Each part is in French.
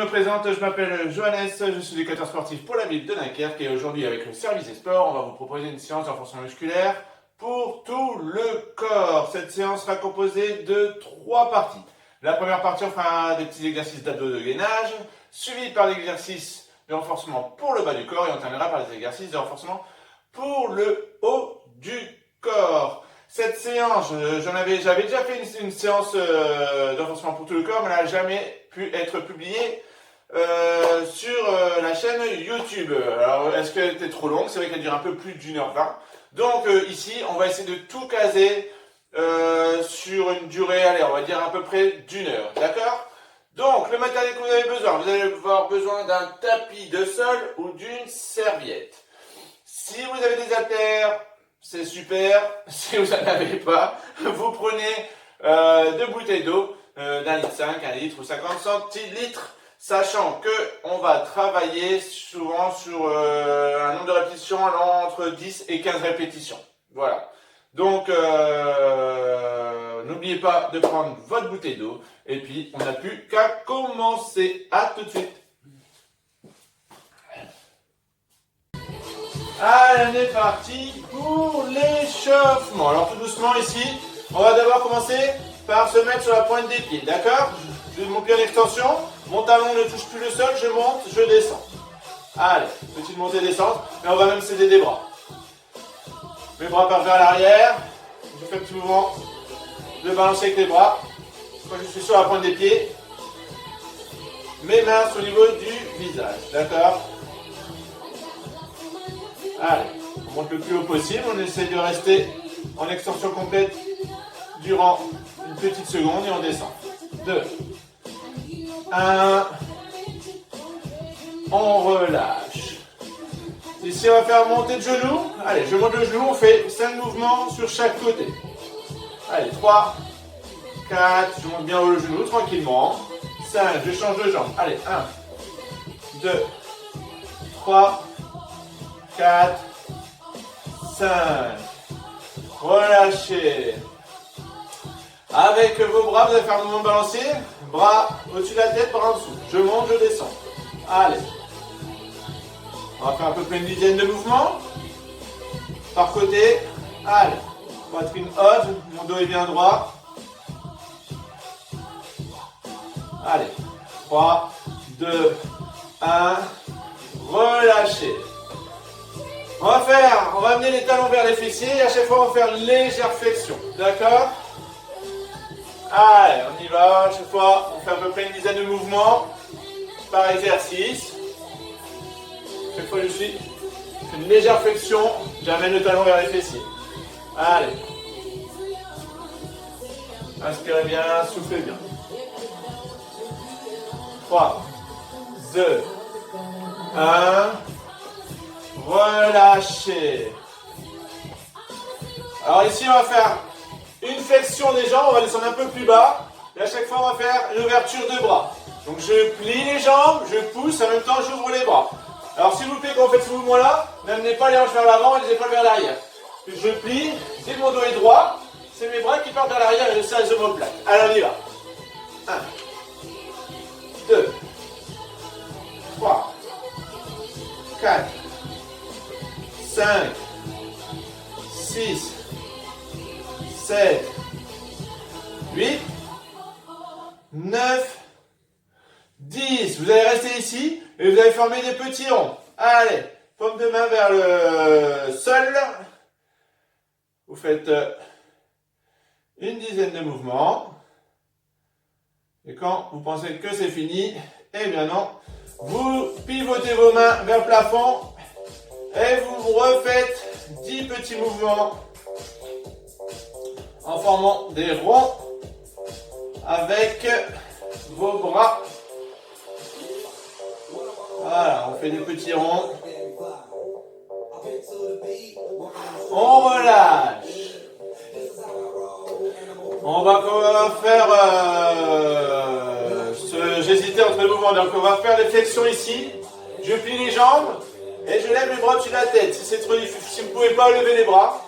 me présente, je m'appelle Johannes, je suis éducateur sportif pour la ville de Dunkerque et aujourd'hui avec le service des sports, on va vous proposer une séance de renforcement musculaire pour tout le corps. Cette séance sera composée de 3 parties. La première partie, on fera des petits exercices d'abdos de gainage, suivi par l'exercice de renforcement pour le bas du corps et on terminera par les exercices de renforcement pour le haut du corps. Cette séance, j'avais déjà fait une séance de renforcement pour tout le corps, mais elle n'a jamais pu être publiée sur la chaîne YouTube. Alors, est-ce qu'elle était trop longue? C'est vrai qu'elle dure un peu plus d'1h20. Donc ici, on va essayer de tout caser sur une durée, allez, on va dire à peu près d'1 heure. D'accord? Donc, le matériel que vous allez avoir besoin d'un tapis de sol ou d'une serviette. Si vous avez des haltères, c'est super. Si vous n'en avez pas, vous prenez 2 bouteilles d'eau d'1,5 litre, 1 litre ou 50 centilitres, sachant que on va travailler souvent sur un nombre de répétitions allant entre 10 et 15 répétitions. Voilà. Donc, n'oubliez pas de prendre votre bouteille d'eau et puis on n'a plus qu'à commencer. À tout de suite. Allez, on est parti pour l'échauffement. Alors tout doucement ici, on va d'abord commencer par se mettre sur la pointe des pieds, d'accord? Je mon pied en extension, mon talon ne touche plus le sol, je monte, je descends. Allez, petite montée descente, mais on va même s'aider des bras. Mes bras par vers l'arrière, je fais un petit mouvement de balancer avec les bras. Quand je suis sur la pointe des pieds, mes mains sont au niveau du visage, d'accord? Allez, on monte le plus haut possible, on essaie de rester en extension complète durant une petite seconde et on descend. 2, 1, on relâche. Ici on va faire monter de genou. Allez, je monte le genou, on fait 5 mouvements sur chaque côté. Allez, 3, 4, je monte bien haut le genou tranquillement. 5, je change de jambe. Allez, 1, 2, 3, 4, 5, relâchez. Avec vos bras, vous allez faire un mouvement balancier, bras au-dessus de la tête, bras en dessous. Je monte, je descends. Allez. On va faire à peu près une dizaine de mouvements. Par côté. Allez. Poitrine haute, mon dos est bien droit. Allez. 3, 2, 1, relâchez. On va amener les talons vers les fessiers et à chaque fois on va faire une légère flexion. D'accord? Allez, on y va. À chaque fois, on fait à peu près une dizaine de mouvements par exercice. Chaque fois, je fais une légère flexion. J'amène le talon vers les fessiers. Allez. Inspirez bien, soufflez bien. 3, 2, 1. Relâchez. Alors ici, on va faire une flexion des jambes, on va descendre un peu plus bas. Et à chaque fois, on va faire une ouverture de bras. Donc je plie les jambes, je pousse, en même temps j'ouvre les bras. Alors s'il vous plaît, quand vous faites ce mouvement-là, n'amenez pas les hanches vers l'avant et les épaules vers l'arrière. Je plie, dès que mon dos est droit, c'est mes bras qui partent vers l'arrière et je serre les omoplates. Allez, on y va. 1, 2, 3, 4, 5, 6, 7, 8, 9, 10. Vous allez rester ici et vous allez former des petits ronds. Allez, paume de main vers le sol. Vous faites une dizaine de mouvements. Et quand vous pensez que c'est fini, eh bien non, vous pivotez vos mains vers le plafond et vous refaites 10 petits mouvements en formant des ronds avec vos bras. Voilà, on fait des petits ronds. On relâche. On va faire j'hésitais entre les mouvements, donc on va faire des flexions ici. Je plie les jambes et je lève les bras au-dessus de la tête. Si c'est trop difficile, si vous ne pouvez pas lever les bras,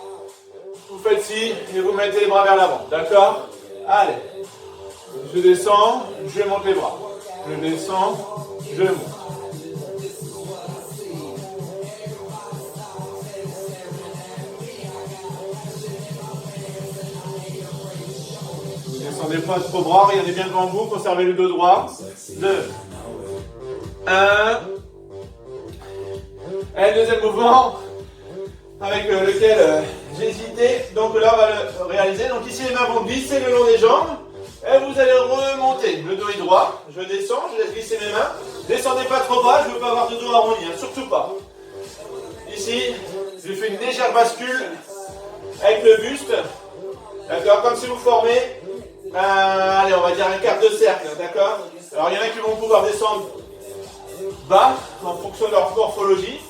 vous faites ci et vous mettez les bras vers l'avant. D'accord? Allez. Je descends, je monte les bras. Je descends, je monte. Vous descendez pas trop bras, regardez bien devant vous, conservez le dos droit. 2, 1. Et le deuxième mouvement avec lequel j'ai hésité. Donc là, on va le réaliser. Donc ici, les mains vont glisser le long des jambes. Et vous allez remonter. Le dos est droit. Je descends, je laisse glisser mes mains. Descendez pas trop bas, je ne veux pas avoir de dos arrondi, hein, surtout pas. Ici, je fais une légère bascule avec le buste. D'accord, comme si vous formez, allez, on va dire un quart de cercle. D'accord. Alors, il y en a qui vont pouvoir descendre bas en fonction de leur morphologie.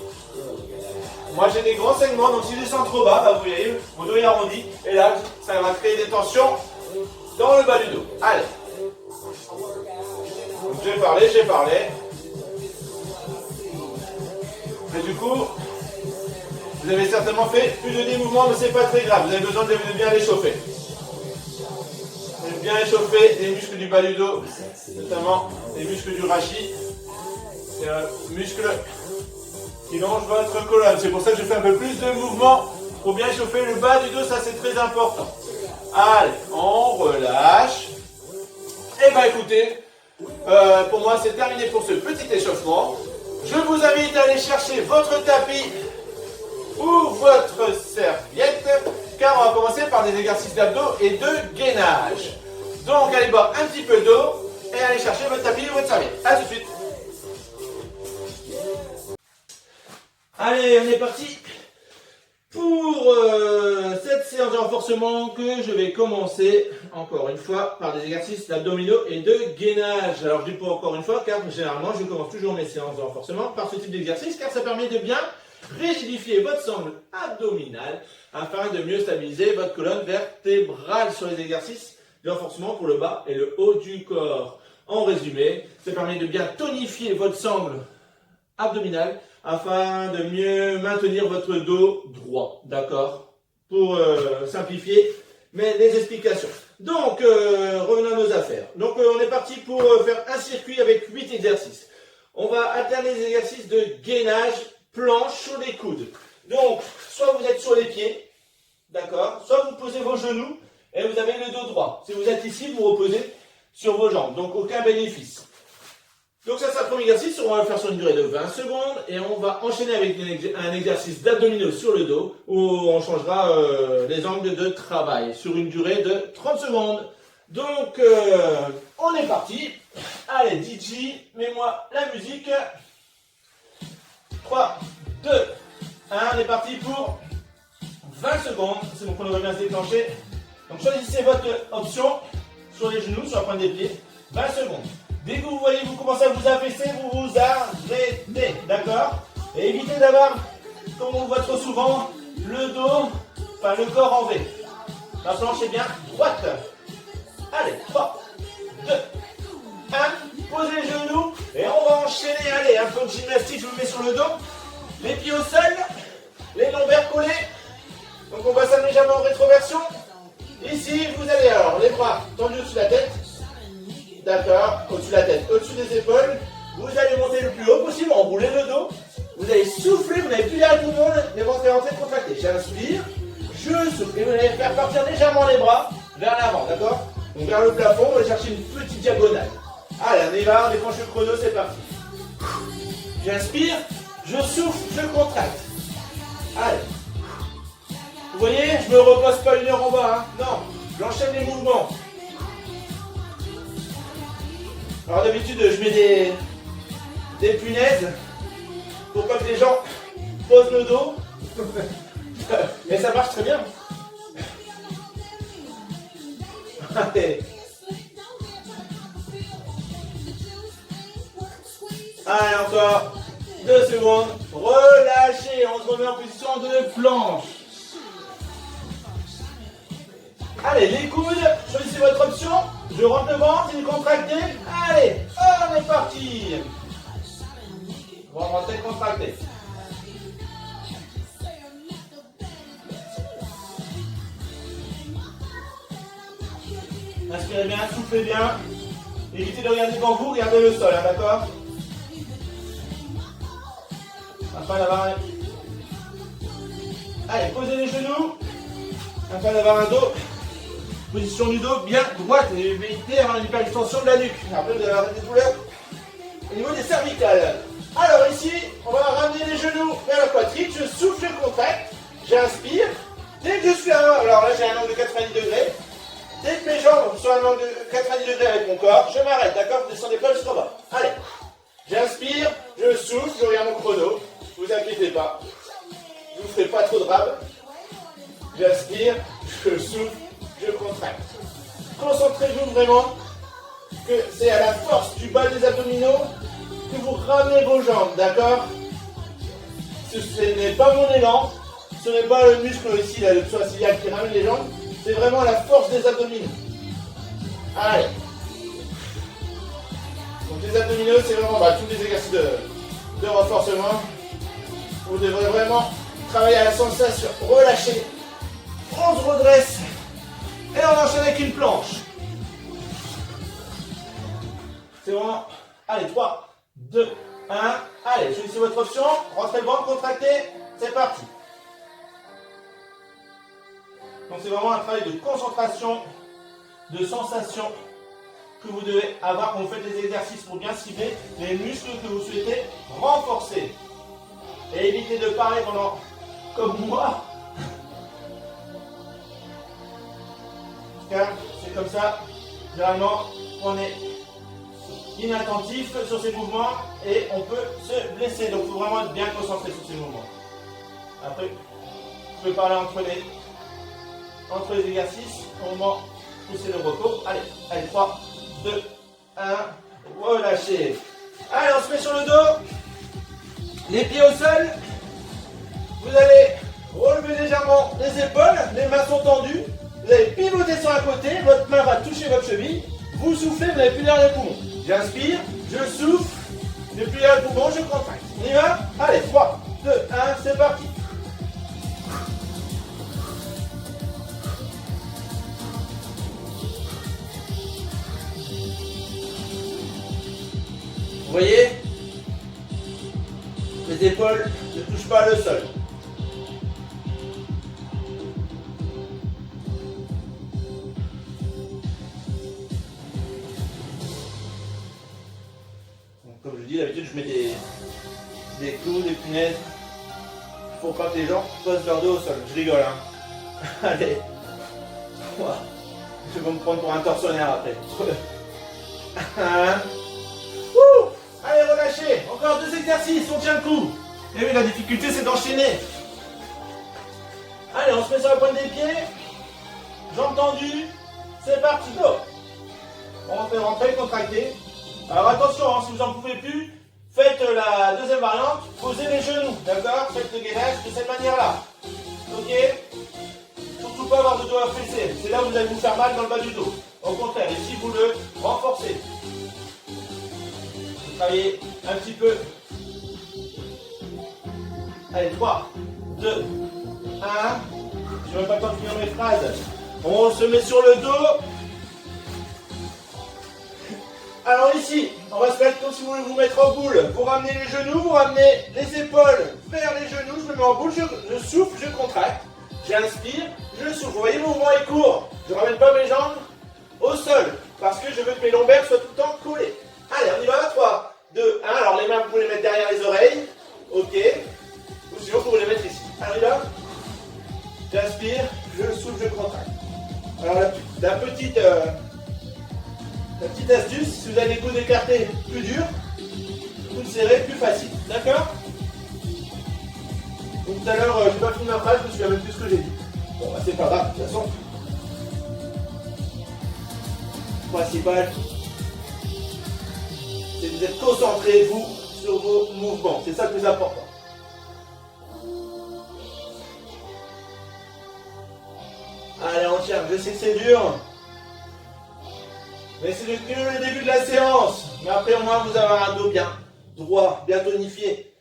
Moi j'ai des grands segments, donc si je descends trop bas, bah, vous voyez, mon dos est arrondi. Et là, ça va créer des tensions dans le bas du dos. Allez. Donc j'ai parlé. Et du coup, vous avez certainement fait plus de 10 mouvements, mais c'est pas très grave. Vous avez besoin de bien l'échauffer. Bien échauffer les muscles du bas du dos, notamment les muscles du rachis. C'est un muscle qui longe votre colonne. C'est pour ça que je fais un peu plus de mouvements pour bien échauffer le bas du dos, ça c'est très important. Allez, on relâche. Et bien écoutez, pour moi c'est terminé pour ce petit échauffement. Je vous invite à aller chercher votre tapis ou votre serviette, car on va commencer par des exercices d'abdos et de gainage. Donc allez boire un petit peu d'eau et allez chercher votre tapis ou votre serviette. A tout de suite. Allez, on est parti pour cette séance de renforcement que je vais commencer encore une fois par des exercices d'abdominaux et de gainage. Alors je dis pas encore une fois car généralement je commence toujours mes séances de renforcement par ce type d'exercice car ça permet de bien rigidifier votre sangle abdominale afin de mieux stabiliser votre colonne vertébrale sur les exercices de renforcement pour le bas et le haut du corps. En résumé, ça permet de bien tonifier votre sangle abdominale afin de mieux maintenir votre dos droit, d'accord? Pour simplifier les explications. Donc, revenons à nos affaires. Donc, on est parti pour faire un circuit avec 8 exercices. On va alterner les exercices de gainage, planche sur les coudes. Donc, soit vous êtes sur les pieds, d'accord? Soit vous posez vos genoux et vous avez le dos droit. Si vous êtes ici, vous reposez sur vos jambes. Donc, aucun bénéfice. Donc ça, c'est le premier exercice, on va le faire sur une durée de 20 secondes et on va enchaîner avec un exercice d'abdominaux sur le dos où on changera les angles de travail sur une durée de 30 secondes. Donc, on est parti. Allez, DJ, mets-moi la musique. 3, 2, 1, on est parti pour 20 secondes. C'est mon chrono va bien se déclencher. Donc choisissez votre option sur les genoux, sur la pointe des pieds. 20 secondes. Dès que vous voyez vous commencez à vous affaisser, vous vous arrêtez, d'accord? Et évitez d'avoir, comme on le voit trop souvent, le dos, enfin le corps en V. La planche est bien droite. Allez, 3, 2, 1, posez les genoux et on va enchaîner. Allez, un peu de gymnastique, je vous mets sur le dos. Les pieds au sol, les lombaires collés. Donc on passe légèrement en rétroversion. Ici, vous allez alors les bras tendus au-dessus de la tête. D'accord, au-dessus de la tête, au-dessus des épaules. Vous allez monter le plus haut possible, enrouler le dos. Vous allez souffler, vous n'avez plus l'air à tout le monde, les ventres rentrés contractés. J'inspire, je souffle. Et vous allez faire partir légèrement les bras vers l'avant, d'accord? Donc vers le plafond, on va chercher une petite diagonale. Allez, on y va, on déclenche le chrono, c'est parti. J'inspire, je souffle, je contracte. Allez. Vous voyez, je ne me repose pas 1 heure en bas, hein. Non, j'enchaîne les mouvements. Alors d'habitude, je mets des punaises pour pas que les gens posent le dos. Mais ça marche très bien. Allez. Allez, encore 2 secondes. Relâchez, on se remet en position de planche. Allez, les coudes, choisissez votre option. Je rentre le ventre, il est contracté. Allez, on est parti. On va rentrer contracté. Inspirez bien, soufflez bien. Évitez de regarder devant vous, regardez le sol, hein, d'accord? afin d'avoir un... Allez, posez les genoux afin d'avoir un dos, position du dos bien droite et éviter d'avoir une hyperextension de la nuque. Après, vous allez avoir des douleurs au niveau des cervicales. Alors ici, on va ramener les genoux vers la poitrine. Je souffle, je contracte, j'inspire. Dès que je suis alors là j'ai un angle de 90 degrés. Dès que mes jambes sont à un angle de 90 degrés avec mon corps, je m'arrête, d'accord? Je descends des pas jusqu'en bas. Allez, j'inspire, je souffle, je regarde mon chrono. Ne vous inquiétez pas, je ne vous ferai pas trop de rab. J'inspire, je souffle, je contracte. Concentrez-vous vraiment que c'est à la force du bas des abdominaux que vous ramenez vos jambes, d'accord? Ce n'est pas mon élan, ce n'est pas le muscle ici, là, le psoas iliaque qui ramène les jambes, c'est vraiment la force des abdominaux. Allez. Donc les abdominaux, c'est vraiment tous les exercices de renforcement. Vous devrez vraiment travailler à la sensation, relâcher. On se redresse et on enchaîne avec une planche. C'est vraiment... Allez, 3, 2, 1. Allez, choisissez votre option. Rentrez le ventre, contractez. C'est parti. Donc c'est vraiment un travail de concentration, de sensation que vous devez avoir quand vous faites les exercices pour bien cibler les muscles que vous souhaitez renforcer. Et évitez de parler pendant, comme moi, car c'est comme ça, généralement, on est inattentif sur ces mouvements et on peut se blesser. Donc il faut vraiment être bien concentré sur ces mouvements. Après, vous pouvez parler entre les exercices au moment où c'est le repos. Allez, 3, 2, 1, relâchez. Allez, on se met sur le dos, les pieds au sol. Vous allez relever légèrement les épaules, les mains sont tendues. Vous allez pivoter sur un côté, votre main va toucher votre cheville. Vous soufflez, vous n'avez plus l'air des poumons. J'inspire, je souffle, je n'ai plus l'air des poumons, je contracte. On y va? Allez, 3, 2, 1, c'est parti. Vous voyez? Les épaules ne touchent pas le sol. Comme je dis, d'habitude je mets des clous, des punaises pour pas que les gens posent leur dos au sol. Je rigole, hein. Allez. Je vais me prendre pour un tortionnaire après. Allez, relâchez. Encore 2 exercices, on tient le coup. Et oui, la difficulté c'est d'enchaîner. Allez, on se met sur la pointe des pieds. Jambes tendues. C'est parti, go. On fait rentrer, contracter. Alors attention, hein, si vous n'en pouvez plus, faites la deuxième variante, posez les genoux, d'accord? Faites le gainage de cette manière-là. Ok? Surtout pas avoir de dos affaissé, c'est là où vous allez vous faire mal dans le bas du dos. Au contraire, ici vous le renforcez. Vous travaillez un petit peu. Allez, 3, 2, 1. Je n'ai pas le temps de finir mes phrases. On se met sur le dos. Alors ici, on va se mettre comme si vous voulez vous mettre en boule. Vous ramenez les genoux, vous ramenez les épaules vers les genoux. Je me mets en boule, je souffle, je contracte. J'inspire, je souffle. Vous voyez, le mouvement est court. Je ne ramène pas mes jambes au sol parce que je veux que mes lombaires soient tout le temps collés. Allez, on y va. 3, 2, 1. Alors les mains, vous pouvez les mettre derrière les oreilles. Ok. Ou sinon, vous pouvez les mettre ici. Allez là. J'inspire, je souffle, je contracte. Alors la petite astuce, si vous avez les coudes écartés plus durs, coudes serrés plus facile. D'accord? Donc tout à l'heure, je n'ai pas fini ma phrase, je me souviens même plus ce que j'ai dit. Bon, bah, c'est pas grave, de toute façon. Le principal, c'est que vous êtes concentrés, vous, sur vos mouvements. C'est ça le plus important. Allez, on tient. Je sais que c'est dur. Mais c'est que le début de la séance. Mais après, au moins, vous avez un dos bien droit, bien tonifié.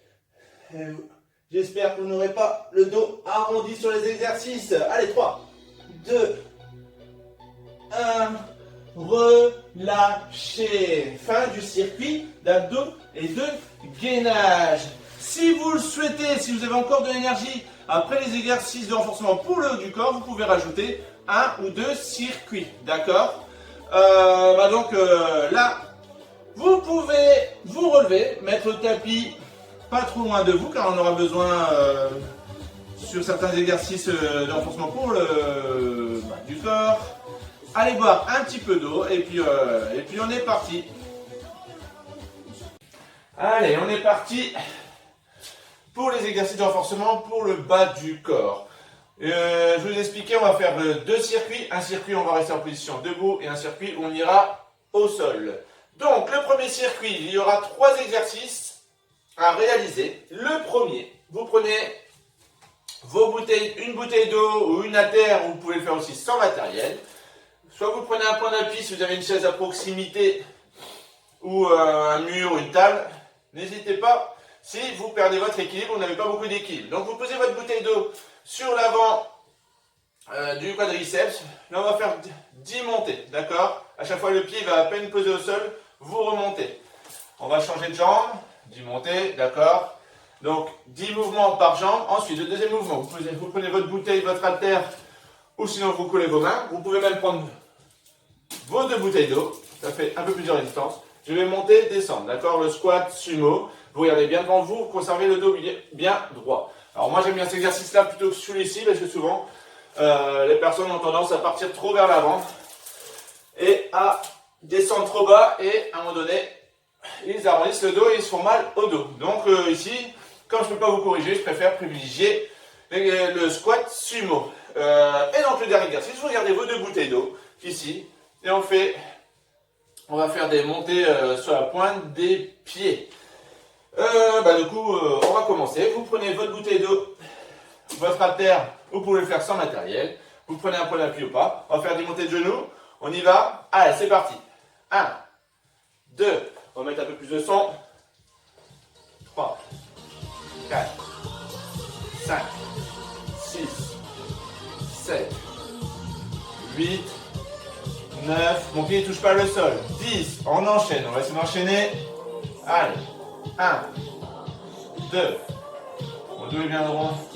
J'espère que vous n'aurez pas le dos arrondi sur les exercices. Allez, 3, 2, 1. Relâchez. Fin du circuit d'abdos et de gainage. Si vous le souhaitez, si vous avez encore de l'énergie après les exercices de renforcement pour le haut du corps, vous pouvez rajouter 1 ou 2 circuits, d'accord. Là, vous pouvez vous relever, mettre le tapis pas trop loin de vous, car on aura besoin sur certains exercices de renforcement pour le bas du corps. Allez boire un petit peu d'eau et puis on est parti. Allez, on est parti pour les exercices de renforcement pour le bas du corps. Je vous ai expliqué, on va faire 2 circuits. Un circuit, on va rester en position debout et un circuit où on ira au sol. Donc, le premier circuit, il y aura 3 exercices à réaliser. Le premier, vous prenez vos bouteilles, une bouteille d'eau ou une haltère, vous pouvez le faire aussi sans matériel. Soit vous prenez un point d'appui si vous avez une chaise à proximité ou un mur ou une table. N'hésitez pas, si vous perdez votre équilibre, vous n'avez pas beaucoup d'équilibre. Donc vous posez votre bouteille d'eau sur l'avant du quadriceps. Là on va faire 10 montées, d'accord? À chaque fois le pied va à peine poser au sol, vous remontez. On va changer de jambe, 10 montées, d'accord? Donc 10 mouvements par jambe. Ensuite le deuxième mouvement, vous prenez votre bouteille, votre haltère, ou sinon vous collez vos mains. Vous pouvez même prendre vos 2 bouteilles d'eau, ça fait un peu plus de résistance. Je vais monter, descendre, d'accord? Le squat sumo, vous regardez bien devant vous, conservez le dos bien droit. Alors moi j'aime bien cet exercice-là plutôt que celui-ci, parce que souvent les personnes ont tendance à partir trop vers l'avant et à descendre trop bas, et à un moment donné, ils arrondissent le dos et ils se font mal au dos. Donc ici, comme je ne peux pas vous corriger, je préfère privilégier le squat sumo. Et donc le dernier exercice, vous regardez vos 2 bouteilles d'eau, ici, et on va faire des montées sur la pointe des pieds. On va commencer. Vous prenez votre bouteille d'eau, votre haltère, vous pouvez le faire sans matériel. Vous prenez un point d'appui ou pas. On va faire des montées de genoux. On y va. Allez, c'est parti. 1, 2, on va mettre un peu plus de son. 3, 4, 5, 6, 7, 8, 9, mon pied ne touche pas le sol. 10, on enchaîne, on va essayer d'enchaîner. Allez, 1, 2, mon dos est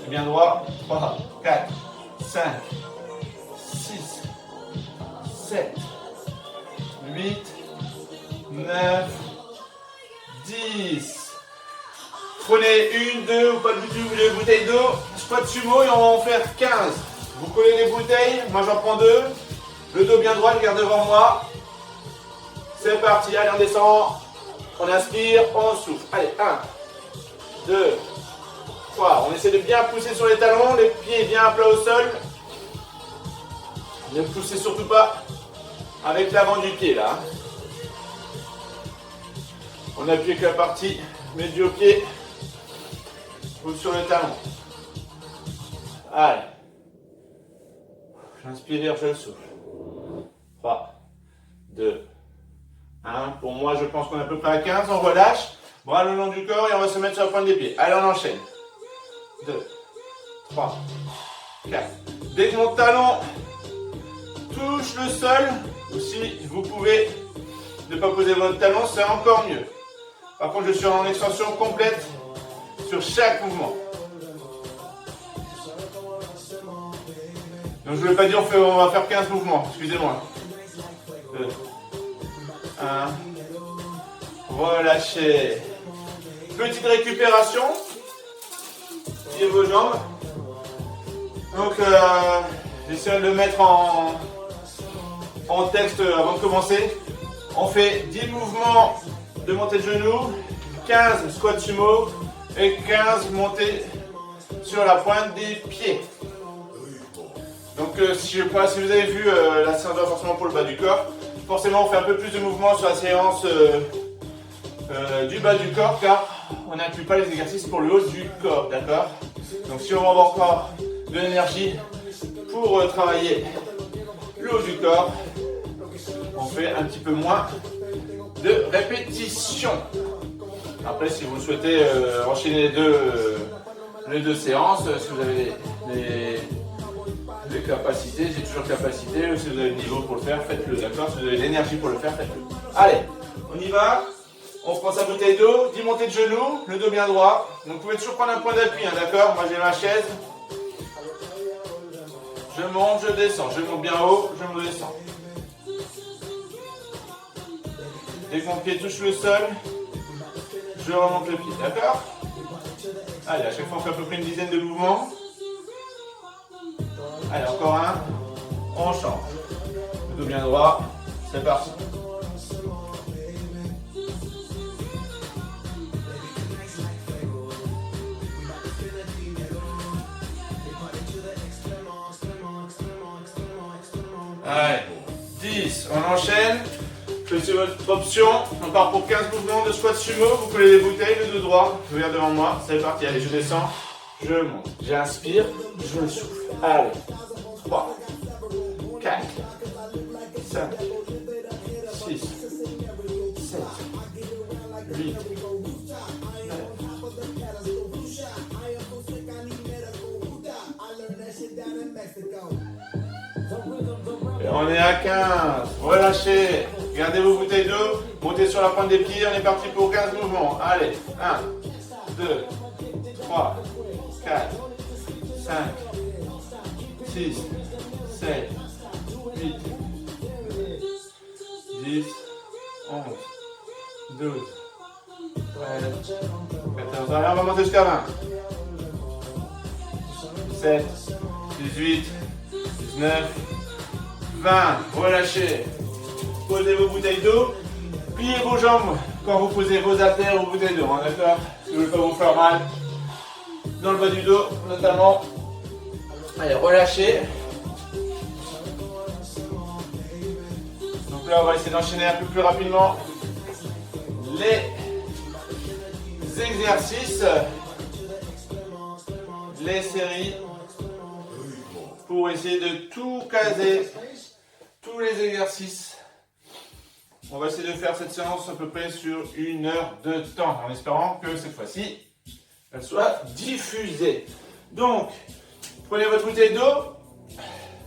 bien droit, 3, 4, 5, 6, 7, 8, 9, 10. Prenez une, 2 ou pas du tout de bouteilles d'eau, squat sumo, et on va en faire 15. Vous collez les bouteilles, moi j'en prends 2. Le dos bien droit, le garde devant moi. C'est parti, allez on descend. On inspire, on souffle. Allez, 1, 2, 3. On essaie de bien pousser sur les talons, les pieds bien à plat au sol. Ne poussez surtout pas avec l'avant du pied là. On appuie avec la partie médio-pied ou sur le talon. Allez. J'inspire, je souffle. 3, 2, 1. Pour moi, je pense qu'on est à peu près à 15. On relâche. Bras le long du corps et on va se mettre sur la pointe des pieds. Allez, on enchaîne. 2, 3, 4. Dès que mon talon touche le sol, ou si vous pouvez ne pas poser votre talon, c'est encore mieux. Par contre, je suis en extension complète sur chaque mouvement. Donc je ne vais pas dire on va faire 15 mouvements, excusez-moi. 2, 1, relâchez. Petite récupération. Tirez vos jambes. Donc j'essaie de le mettre en texte avant de commencer. On fait 10 mouvements de montée de genoux, 15 squats sumo et 15 montées sur la pointe des pieds. Donc si vous avez vu la séance de renforcement pour le bas du corps, forcément on fait un peu plus de mouvements sur la séance du bas du corps, car on n'inclut pas les exercices pour le haut du corps, d'accord? Donc si on va avoir encore de l'énergie pour travailler le haut du corps, on fait un petit peu moins de répétitions. Après, si vous souhaitez enchaîner les deux séances, si vous avez les capacités, j'ai toujours capacité, si vous avez le niveau pour le faire, faites-le, d'accord? Si vous avez l'énergie pour le faire, faites-le. Allez, on y va. On prend sa bouteille d'eau, 10 montées de genoux, le dos bien droit. Donc vous pouvez toujours prendre un point d'appui, hein, d'accord? Moi j'ai ma chaise. Je monte, je descends. Je monte bien haut, je me descends. Dès que mon pied touche le sol, je remonte le pied, d'accord? Allez, à chaque fois on fait à peu près une dizaine de mouvements. Allez, encore un. On change. Le dos bien droit. C'est parti. Allez, 10. On enchaîne. Choisissez votre option. On part pour 15 mouvements de squat sumo. Vous collez les bouteilles, le dos droit. Je regarde devant moi. C'est parti. Allez, je descends. Je monte. J'inspire. Je souffle. Allez. 3, 4, 5, 6, 7, 8, 9. Et on est à 15. Relâchez. Gardez vos bouteilles d'eau. Montez sur la pointe des pieds. On est parti pour 15 mouvements. Allez. 1, 2, 3, 4, 5, 6, 7, 8, 10, 11, 12, 13, 14. Allez, on va monter jusqu'à 20. 17, 18, 19, 20. Relâchez. Posez vos bouteilles d'eau. Pliez vos jambes quand vous posez vos haltères ou vos bouteilles d'eau. Hein, d'accord? Si vous ne voulez pas vous faire mal dans le bas du dos, notamment. Allez, relâchez. Donc là, on va essayer d'enchaîner un peu plus rapidement les exercices, les séries, pour essayer de tout caser, tous les exercices. On va essayer de faire cette séance à peu près sur 1 heure de temps, en espérant que cette fois-ci, elle soit diffusée. Donc, prenez votre bouteille d'eau,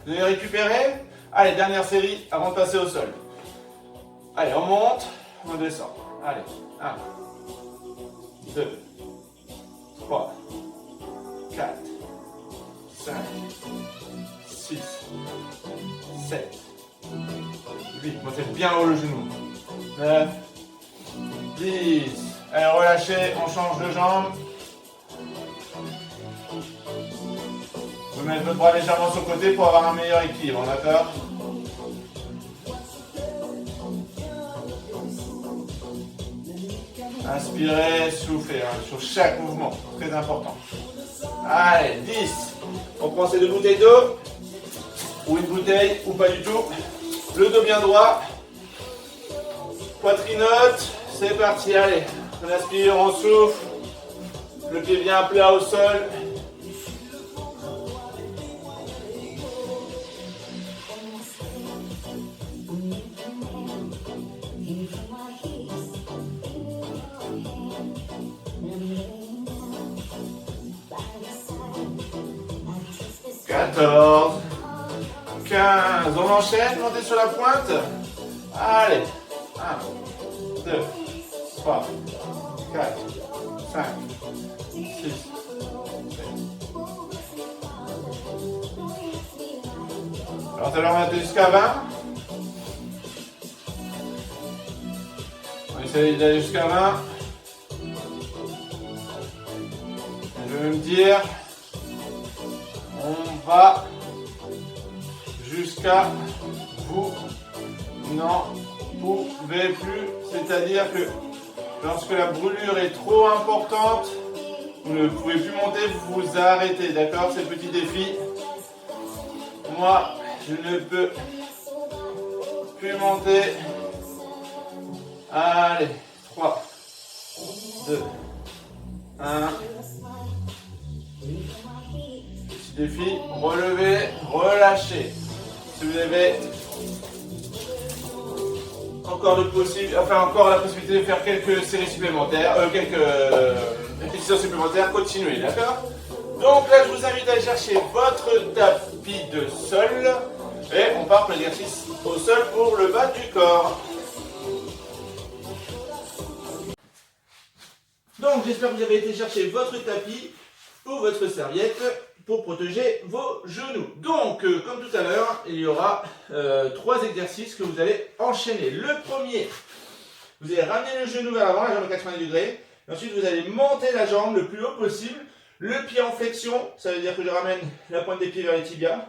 vous allez récupérer. Allez, dernière série avant de passer au sol. Allez, on monte, on descend. Allez, 1, 2, 3, 4, 5, 6, 7, 8. Montez bien haut le genou. 9, 10. Allez, relâchez, on change de jambe. Vous mettez votre bras légèrement sur le côté pour avoir un meilleur équilibre, d'accord? Inspirez, soufflez, hein, sur chaque mouvement, très important. Allez, 10. On prend ces 2 bouteilles d'eau, ou une bouteille, ou pas du tout. Le dos bien droit. Poitrine haute, c'est parti, allez. On inspire, on souffle. Le pied bien plat au sol. Quatorze, 15, on enchaîne, montez sur la pointe. Allez, 1, 2, 3, 4, 5, 6, 7. Alors, tout à l'heure, on va monter jusqu'à 20. On va essayer d'aller jusqu'à 20. Je vais me dire, on va jusqu'à vous n'en pouvez plus. C'est-à-dire que lorsque la brûlure est trop importante, vous ne pouvez plus monter, vous vous arrêtez, d'accord? C'est le petit défi. Moi, je ne peux plus monter. Allez, 3, 2, 1. Petit défi, relevez, relâchez. Si vous avez encore la possibilité de faire quelques séries supplémentaires, quelques répétitions supplémentaires, continuez, d'accord? Donc là, je vous invite à aller chercher votre tapis de sol et on part pour l'exercice au sol pour le bas du corps. Donc j'espère que vous avez été chercher votre tapis ou votre serviette pour protéger vos genoux. Donc comme tout à l'heure, il y aura 3 exercices que vous allez enchaîner. Le premier, vous allez ramener le genou vers l'avant, la jambe à 90 degrés. Ensuite, vous allez monter la jambe le plus haut possible. Le pied en flexion, ça veut dire que je ramène la pointe des pieds vers les tibias.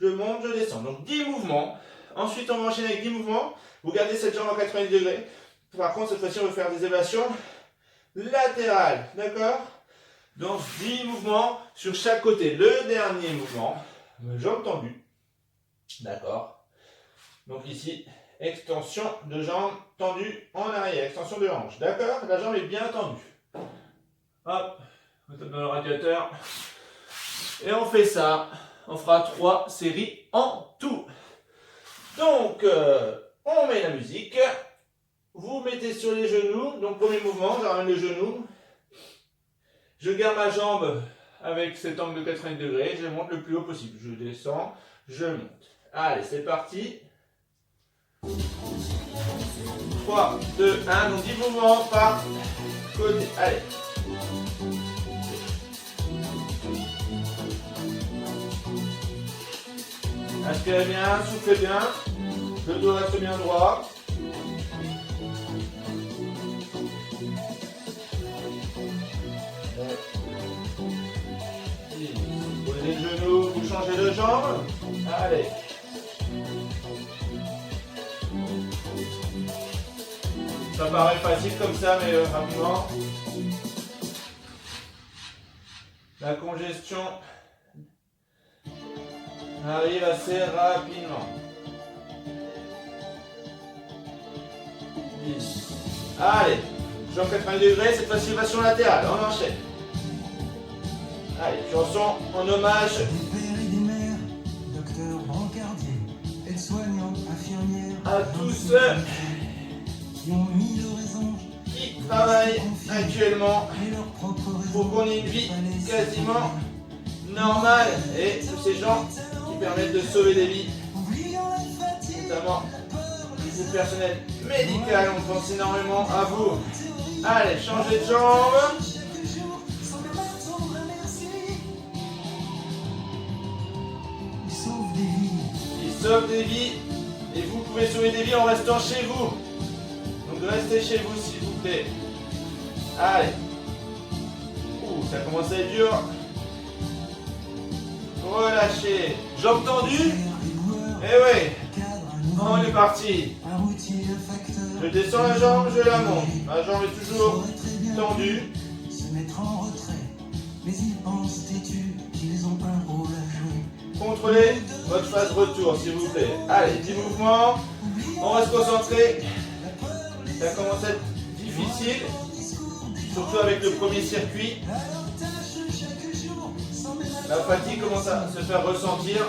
Je monte, je descends. Donc 10 mouvements. Ensuite, on va enchaîner avec 10 mouvements. Vous gardez cette jambe à 90 degrés. Par contre, cette fois-ci, on va faire des élévations latérales. D'accord? Donc 10 mouvements sur chaque côté. Le dernier mouvement, jambe tendue. D'accord? Donc ici, extension de jambe tendue en arrière. Extension de hanche. D'accord? La jambe est bien tendue. Hop. On tape dans le radiateur. Et on fait ça. On fera 3 séries en tout. Donc, on met la musique. Vous mettez sur les genoux. Donc, premier mouvement, je ramène le genou. Je garde ma jambe avec cet angle de 90 degrés. Je monte le plus haut possible. Je descends, je monte. Allez, c'est parti. 3, 2, 1. Donc, 10 mouvements par côté. Allez. Inspirez bien, soufflez bien. Le dos reste bien droit. Posez le genou, vous changez de jambe. Allez. Ça paraît facile comme ça, mais rapidement. La congestion arrive assez rapidement. 10. Allez, jambe 90 degrés, cette fois-ci élévation latérale, on enchaîne. Allez, chanson en hommage. Des pères et des mères, docteurs, brancardiers, aides-soignants, infirmières, À tous ceux qui ont mis le raison qui travaillent actuellement et leur propre raison pour qu'on ait une vie quasiment normale et tous ces gens qui permettent de sauver des vies, notamment du personnel médical. On pense énormément à vous. Allez, changez de jambe. Ils sauvent des vies et vous pouvez sauver des vies en restant chez vous. Donc restez chez vous s'il vous plaît. Allez. Ça commence à être dur. Relâchez. Jambes tendues. Et oui. On est parti. Je descends la jambe, je la monte. Ma jambe est toujours tendue. Se mettre en retrait, mais ils pensent têtus qu'ils ont un rôle à jouer. Contrôlez votre phase retour s'il vous plaît. Allez, 10 mouvements. On va se concentrer. Ça commence à être difficile. Surtout avec le premier circuit. La fatigue commence à se faire ressentir.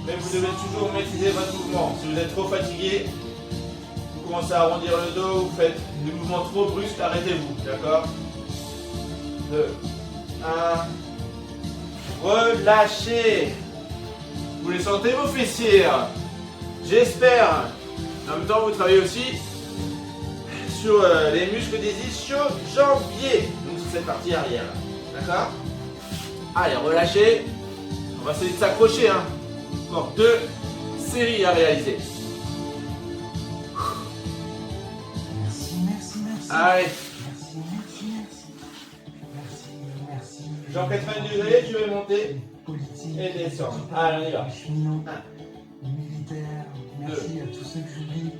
Mais vous devez toujours maîtriser votre mouvement. Si vous êtes trop fatigué, vous commencez à arrondir le dos, vous faites des mouvements trop brusques, arrêtez-vous. D'accord? 2, 1. Relâchez. Vous les sentez vos fessiers? J'espère. En même temps, vous travaillez aussi sur les muscles des ischio-jambiers. Donc c'est cette partie arrière. D'accord? Allez, relâchez. On va essayer de s'accrocher. Encore 2 séries à réaliser. Merci, merci, merci. Allez. Merci, merci, merci. Merci, merci. Genre 90 degrés, je vais monter Politique, et descendre. Allez, on y va. les cheminots, 1, les militaires, merci à tous ceux que j'oublie.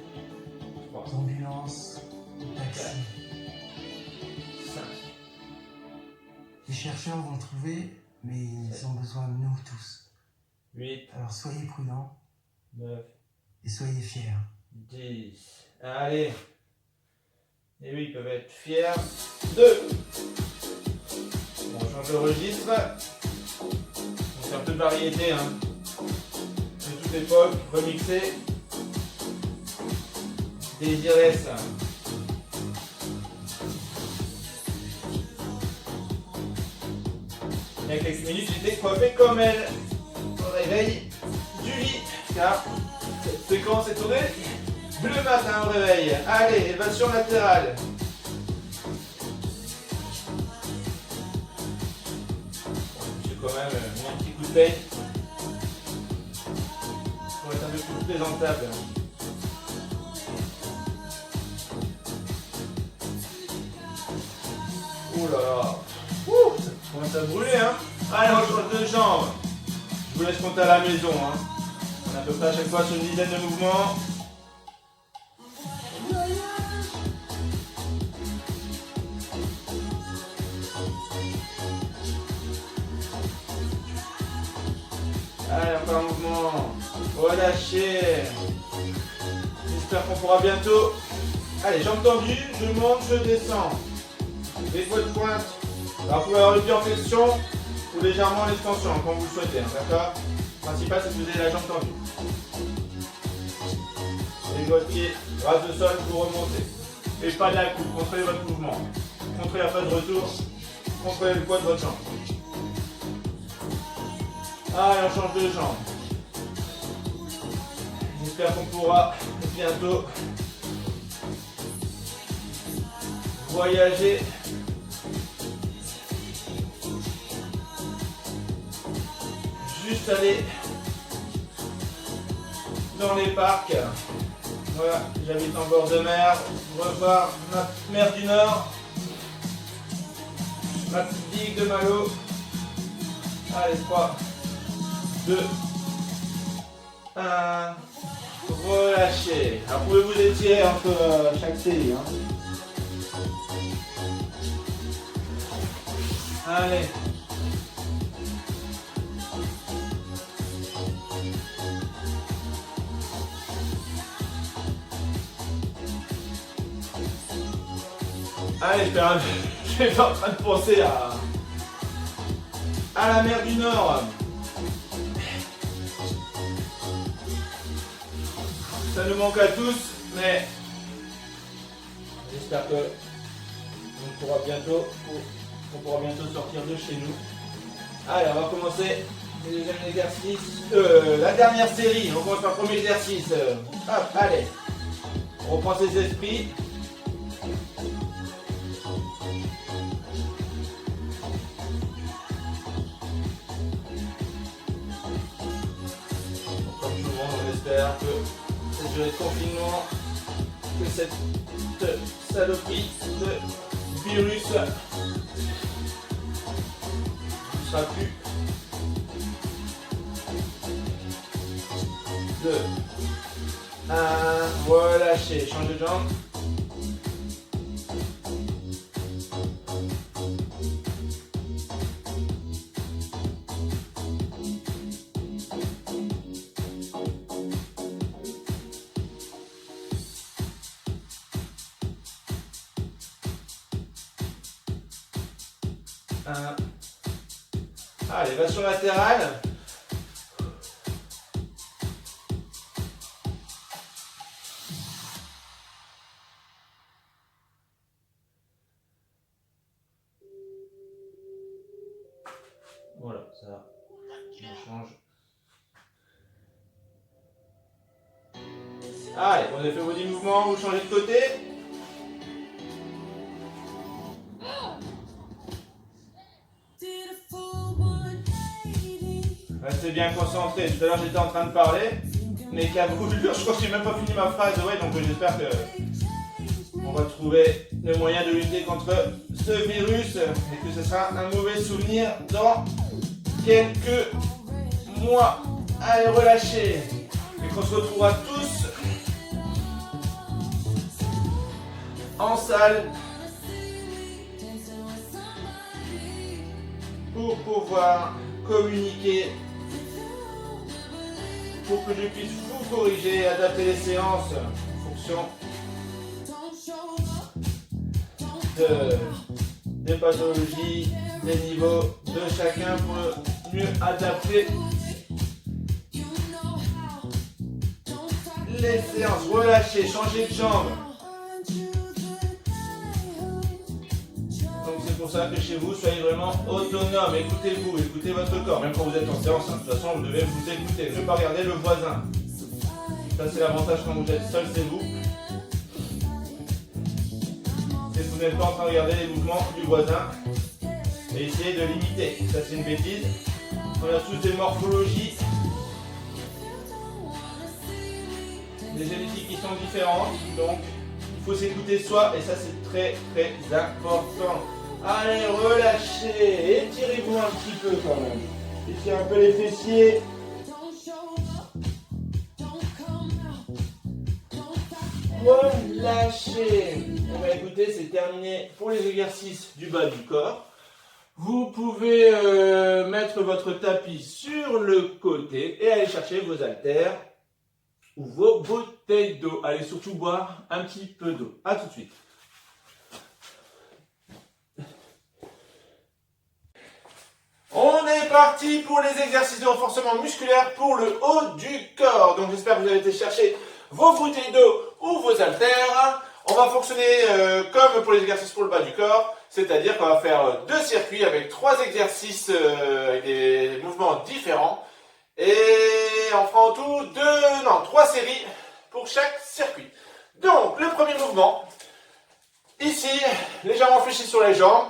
3, Les ambulances, les taxis. 5, Les chercheurs vont trouver, mais ils ont besoin de nous tous. 8, Alors soyez prudents 9, et soyez fiers. 10. Allez. Et oui, ils peuvent être fiers. 2. On change de registre. On fait un peu de variété. De toute époque, remixé. Désirless. Il y a quelques minutes, j'étais coiffé comme elle. Au réveil du lit, car cette séquence est tournée le matin au réveil. Allez, élévation latérale. même un petit coup de peigne pour être un peu plus présentable. Ouh là là. Ouh, ça commence à brûler, hein. Allez, on change de jambe. Je vous laisse compter à la maison, hein. On a à peu près à chaque fois sur une dizaine de mouvements. Allez, encore un mouvement. Relâchez. J'espère qu'on pourra bientôt. Allez, jambes tendues, je monte, je descends. Les poids de pointe. Alors, vous pouvez avoir le pied en flexion ou légèrement en extension, comme vous le souhaitez, hein, d'accord? Le principal, c'est que vous ayez la jambe tendue. Et votre pied, ras de sol, vous remontez. Et pas d'un coup, contrôlez votre mouvement. Contrôlez la phase de retour. Contrôlez le poids de votre jambe. Allez, on change de jambe. J'espère qu'on pourra bientôt voyager juste aller dans les parcs. Voilà, j'habite en bord de mer, revoir ma mer du Nord, ma petite digue de Malo. Allez, 3, 2, 1, relâchez. Alors, pouvez vous étirer entre chaque série, hein. Allez. Allez, je suis en train de penser à la mer du Nord. Ça nous manque à tous, mais j'espère que on pourra bientôt sortir de chez nous. Allez, on va commencer le deuxième exercice. La dernière série, on commence par le premier exercice. Hop, allez. On reprend ses esprits. Comme tout le monde, on espère que cette durée de confinement, que cette saloperie de virus ne sera plus 2, 1, relâchez, changez de jambe. Allez, version latérale. Voilà, ça, on change. Allez, vous avez fait vos 10 mouvements, vous changez de côté. Restez bien concentrés. Tout à l'heure, j'étais en train de parler, mais qu'à brûlure, je crois que j'ai même pas fini ma phrase. Ouais, donc j'espère que on va trouver le moyen de lutter contre ce virus et que ce sera un mauvais souvenir dans quelques mois. Allez, relâchez. Et qu'on se retrouvera tous en salle pour pouvoir communiquer, pour que je puisse vous corriger et adapter les séances en fonction des pathologies, des niveaux de chacun pour mieux adapter les séances. Relâchez, changez de jambe. Donc c'est pour ça que chez vous, soyez vraiment autonome. Écoutez-vous, écoutez votre corps. Même quand vous êtes en séance, hein. De toute façon, vous devez vous écouter. Ne pas regarder le voisin. Ça, c'est l'avantage quand vous êtes seul, c'est vous. C'est que vous n'êtes pas en train de regarder les mouvements du voisin et essayer de l'imiter. Ça, c'est une bêtise. On a tous des morphologies, des génétiques qui sont différentes, donc il faut s'écouter soi et ça c'est très très important. Allez, relâchez, étirez-vous un petit peu quand même. Étirez un peu les fessiers. Relâchez. On va écouter, c'est terminé pour les exercices du bas du corps. Vous pouvez mettre votre tapis sur le côté et aller chercher vos haltères ou vos bouteilles d'eau. Allez surtout boire un petit peu d'eau. A tout de suite. On est parti pour les exercices de renforcement musculaire pour le haut du corps. Donc j'espère que vous avez été chercher vos bouteilles d'eau ou vos haltères. On va fonctionner comme pour les exercices pour le bas du corps, c'est-à-dire qu'on va faire 2 circuits avec 3 exercices avec des mouvements différents. Et on fera en tout 3 séries pour chaque circuit. Donc le premier mouvement, ici, légèrement fléchi sur les jambes.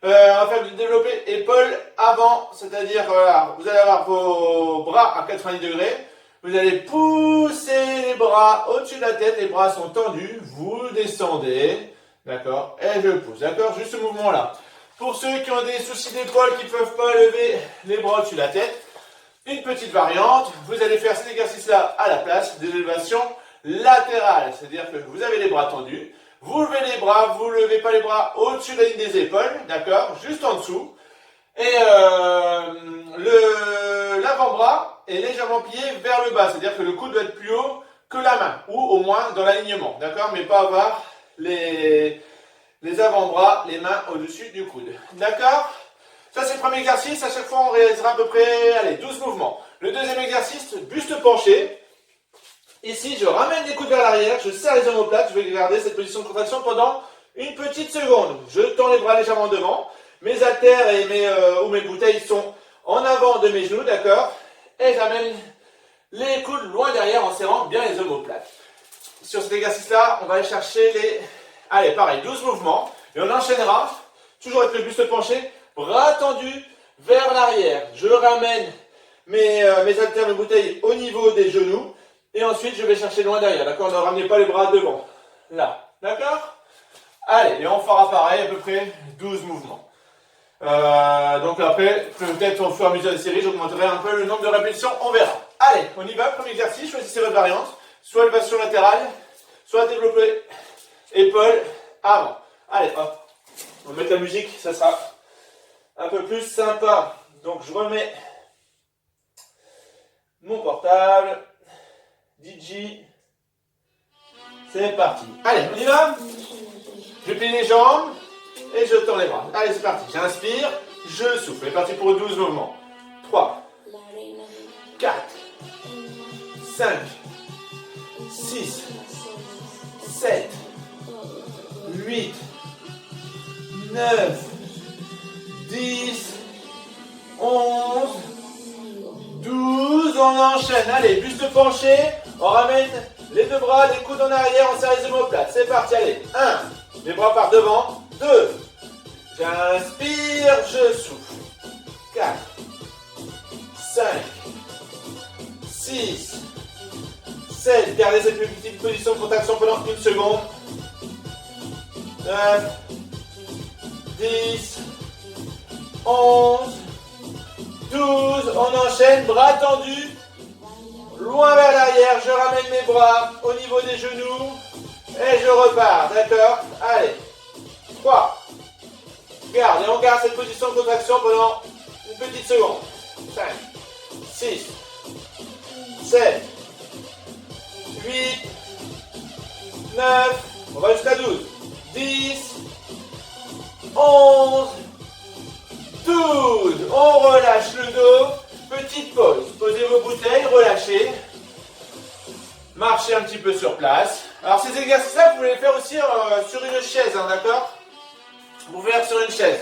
On va faire du développé épaule avant, c'est-à-dire voilà, vous allez avoir vos bras à 90 degrés. Vous allez pousser les bras au-dessus de la tête, les bras sont tendus, vous descendez, d'accord, et je pousse, d'accord, juste ce mouvement-là. Pour ceux qui ont des soucis d'épaule, qui ne peuvent pas lever les bras au-dessus de la tête, une petite variante, vous allez faire cet exercice-là à la place des élévations latérales, c'est-à-dire que vous avez les bras tendus, vous levez les bras, vous ne levez pas les bras au-dessus de la ligne des épaules, d'accord, juste en dessous, et l'avant-bras est légèrement plié vers le bas, c'est-à-dire que le coude doit être plus haut que la main, ou au moins dans l'alignement, d'accord, mais pas avoir les avant-bras, les mains au-dessus du coude, d'accord. Ça c'est le premier exercice, à chaque fois on réalisera à peu près, allez, 12 mouvements. Le deuxième exercice, buste penché. Ici, je ramène les coudes vers l'arrière, je serre les omoplates, je vais garder cette position de contraction pendant une petite seconde. Je tends les bras légèrement devant, mes haltères et mes bouteilles sont en avant de mes genoux, d'accord. Et j'amène les coudes loin derrière en serrant bien les omoplates. Sur cet exercice-là, on va aller chercher les... Allez, pareil, 12 mouvements. Et on enchaînera, toujours avec le buste penché, bras tendus vers l'arrière. Je ramène mes haltères, mes bouteilles au niveau des genoux. Et ensuite, je vais chercher loin derrière, d'accord. Ne ramenez pas les bras devant. Là, d'accord. Allez, et on fera pareil, à peu près 12 mouvements. Donc après, peut-être au fur et à mesure des séries, j'augmenterai un peu le nombre de répétitions, on verra. Allez, on y va, premier exercice, choisissez votre variante. Soit élévation latérale, soit développé épaule avant. Allez, hop, on va mettre la musique, ça sera un peu plus sympa. Donc je remets mon portable, DJ, c'est parti. Allez, on y va. Je plie les jambes et je tends les bras. Allez, c'est parti. J'inspire, je souffle. C'est parti pour 12 mouvements. 3, 4, 5, 6, 7, 8, 9, 10, 11, 12. On enchaîne. Allez, buste penché. On ramène les deux bras, les coudes en arrière, on serre les omoplates. C'est parti, allez. 1. Les bras par devant. 2. J'inspire, je souffle. 4. 5. 6. 7. Gardez cette petite position de contraction pendant une seconde. 9. 10. 11. 12. On enchaîne, bras tendus. Loin vers l'arrière, je ramène mes bras au niveau des genoux. Et je repars, d'accord? Allez. 3. Garde, et on garde cette position de contraction pendant une petite seconde. 5, 6, 7, 8, 9, on va jusqu'à 12, 10, 11, 12. On relâche le dos. Petite pause. Posez vos bouteilles, relâchez. Marchez un petit peu sur place. Alors ces exercices-là, vous pouvez les faire aussi sur une chaise, hein, d'accord? Vous pouvez faire sur une chaise.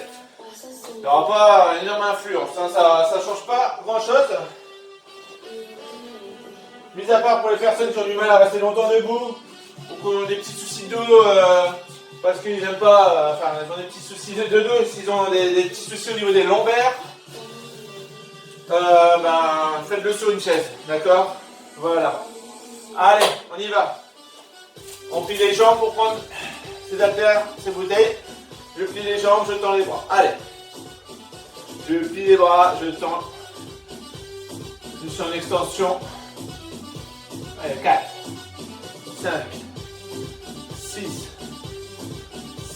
Il n'y aura pas une énorme influence, hein, ça ne change pas grand-chose. Mis à part pour les personnes qui ont du mal à rester longtemps debout, ou qui ont des petits soucis de dos, parce qu'ils n'aiment pas, ils ont des petits soucis de dos, s'ils ont des petits soucis au niveau des lombaires. faites-le sur une chaise, d'accord? Voilà. Allez, on y va. On plie les jambes pour prendre ces haltères, ces bouteilles. Je plie les jambes, je tends les bras. Allez. Je plie les bras, je tends. Je suis en extension. Allez, 4, 5, 6,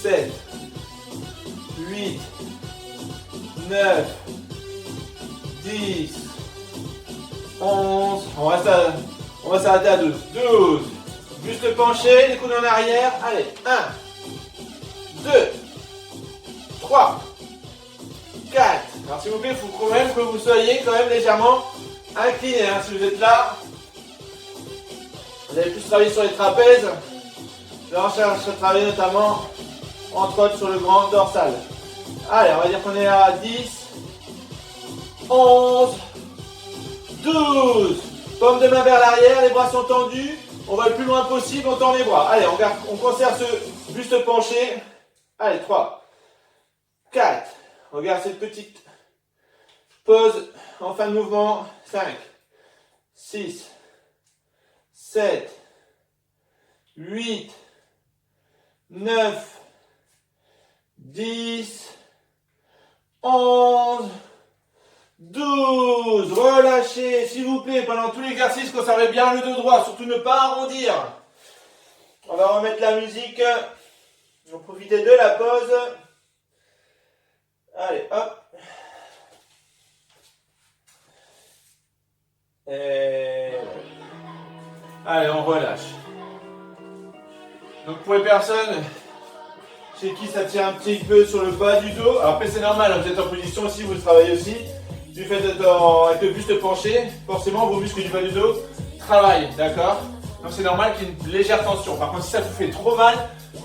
7, 8, 9, 10, 11. On va s'arrêter à 12. 12. Juste penché, les coudes en arrière. Allez, 1, 2, 3, 4. Alors s'il vous plaît, il faut quand même que vous soyez quand même légèrement incliné. Hein. Si vous êtes là, vous allez plus travailler sur les trapèzes. Là, on cherche à travailler notamment, entre autres, sur le grand dorsal. Allez, on va dire qu'on est à 10, 11, 12. Paume de main vers l'arrière, les bras sont tendus. On va le plus loin possible, on tend les bras. Allez, on conserve ce buste penché. Allez, 3, 4. On garde cette petite pause en fin de mouvement. 5, 6, 7, 8, 9, 10, 11, 12. Relâchez, s'il vous plaît, pendant tout l'exercice, conservez bien le dos droit, surtout ne pas arrondir. On va remettre la musique. On va profiter de la pause. Allez, hop. Et... Allez, on relâche. Donc pour les personnes chez qui ça tient un petit peu sur le bas du dos, alors après c'est normal, hein, vous êtes en position aussi, vous travaillez aussi, du fait d'être avec le buste penché, forcément vos muscles du bas du dos travaillent, d'accord? Donc c'est normal qu'il y ait une légère tension. Par contre si ça vous fait trop mal,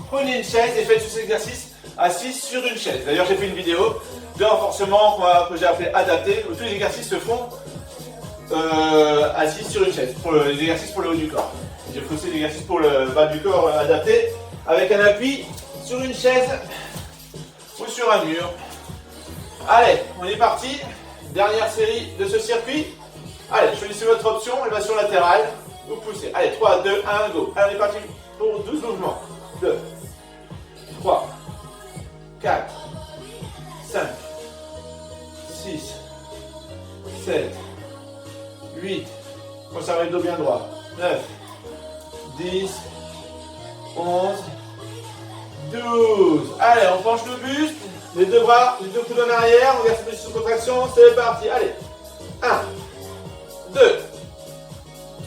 prenez une chaise et faites cet exercice assis sur une chaise. D'ailleurs j'ai fait une vidéo de renforcement que j'ai appelé adapté, où tous les exercices se font assis sur une chaise, pour les exercices pour le haut du corps. J'ai fait aussi l'exercice pour le bas du corps adapté, avec un appui sur une chaise ou sur un mur. Allez, on est parti. Dernière série de ce circuit. Allez, choisissez votre option, élévation latérale. Vous poussez. Allez, 3, 2, 1, go. Allez, on est parti pour 12 mouvements. 2, 3, 4, 5, 6, 7, 8. Conservez le dos bien droit. 9, 10, 11, 12. Allez, on penche le buste. Les deux bras, les deux coudes en arrière. On garde cette position de contraction. C'est parti. Allez. 1, 2,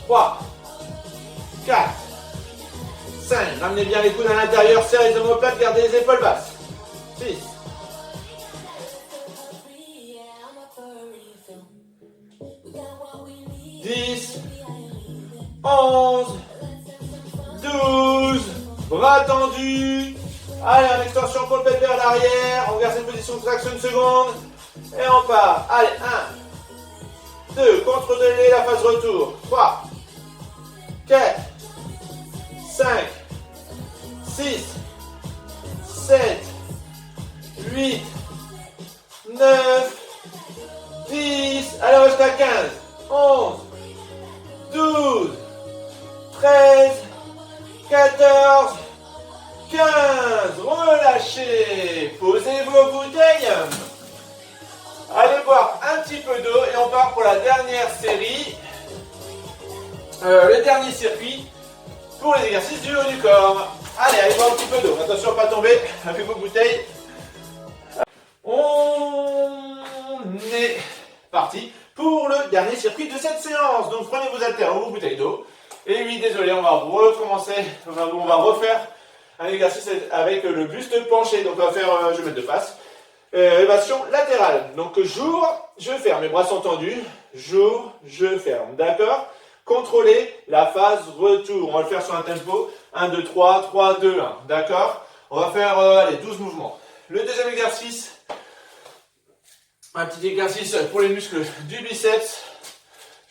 3, 4, 5. Ramenez bien les coudes à l'intérieur. Serrez les omoplates. Gardez les épaules basses. 6, 10, 11, 12. Bras tendus. Allez, en extension complète vers l'arrière. On garde cette position de traction une seconde. Et on part. Allez, 1, 2. Contrôlez la phase retour. 3, 4, 5, 6, 7, 8, 9, 10. Allez, on reste à 15, 11, 12, 13, 14, 15. Relâchez. Posez vos bouteilles. Allez boire un petit peu d'eau et on part pour la dernière série. Le dernier circuit pour les exercices du haut du corps. Allez boire un petit peu d'eau. Attention à ne pas tomber avec vos bouteilles. On est parti pour le dernier circuit de cette séance. Donc prenez vos haltères, vos bouteilles d'eau. Et oui, désolé, on va recommencer, on va refaire un exercice avec le buste penché. Donc on va faire, je vais mettre de face, élévation latérale. Donc j'ouvre, je ferme, mes bras sont tendus, j'ouvre, je ferme, d'accord? Contrôlez la phase retour, on va le faire sur un tempo, 1, 2, 3, 3, 2, 1, d'accord? On va faire, allez, 12 mouvements. Le deuxième exercice, un petit exercice pour les muscles du biceps.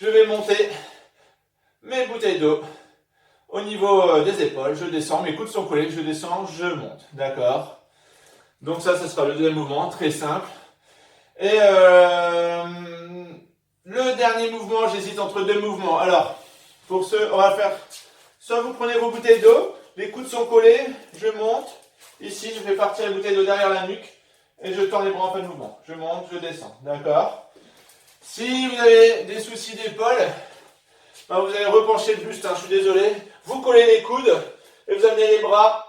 Je vais monter mes bouteilles d'eau au niveau des épaules. Je descends, mes coudes sont collés, je descends, je monte. D'accord? Donc ça sera le deuxième mouvement, très simple. Et Le dernier mouvement, j'hésite entre deux mouvements. Alors, pour ce, on va faire, soit vous prenez vos bouteilles d'eau, les coudes sont collés, je monte. Ici, je fais partir les bouteilles d'eau derrière la nuque et je tends les bras en fin de mouvement. Je monte, je descends. D'accord? Si vous avez des soucis d'épaule, ben vous allez repencher le buste, hein, je suis désolé. Vous collez les coudes et vous amenez les bras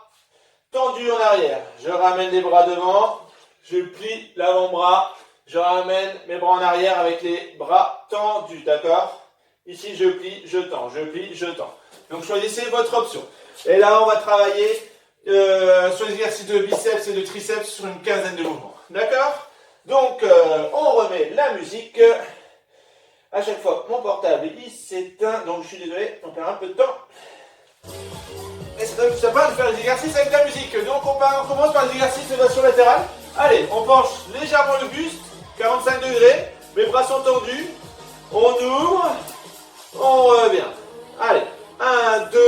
tendus en arrière. Je ramène les bras devant, je plie l'avant-bras, je ramène mes bras en arrière avec les bras tendus, d'accord? Ici, je plie, je tends, je plie, je tends. Donc, choisissez votre option. Et là, on va travailler sur les exercices de biceps et de triceps sur une quinzaine de mouvements. D'accord? Donc, on remet la musique. À chaque fois, mon portable, il s'éteint. Donc, je suis désolé, on perd un peu de temps. Et c'est très sympa de faire les exercices avec la musique. Donc, on commence par les exercices de version latérale. Allez, on penche légèrement le buste, 45 degrés. Mes bras sont tendus. On ouvre. On revient. Allez, 1, 2,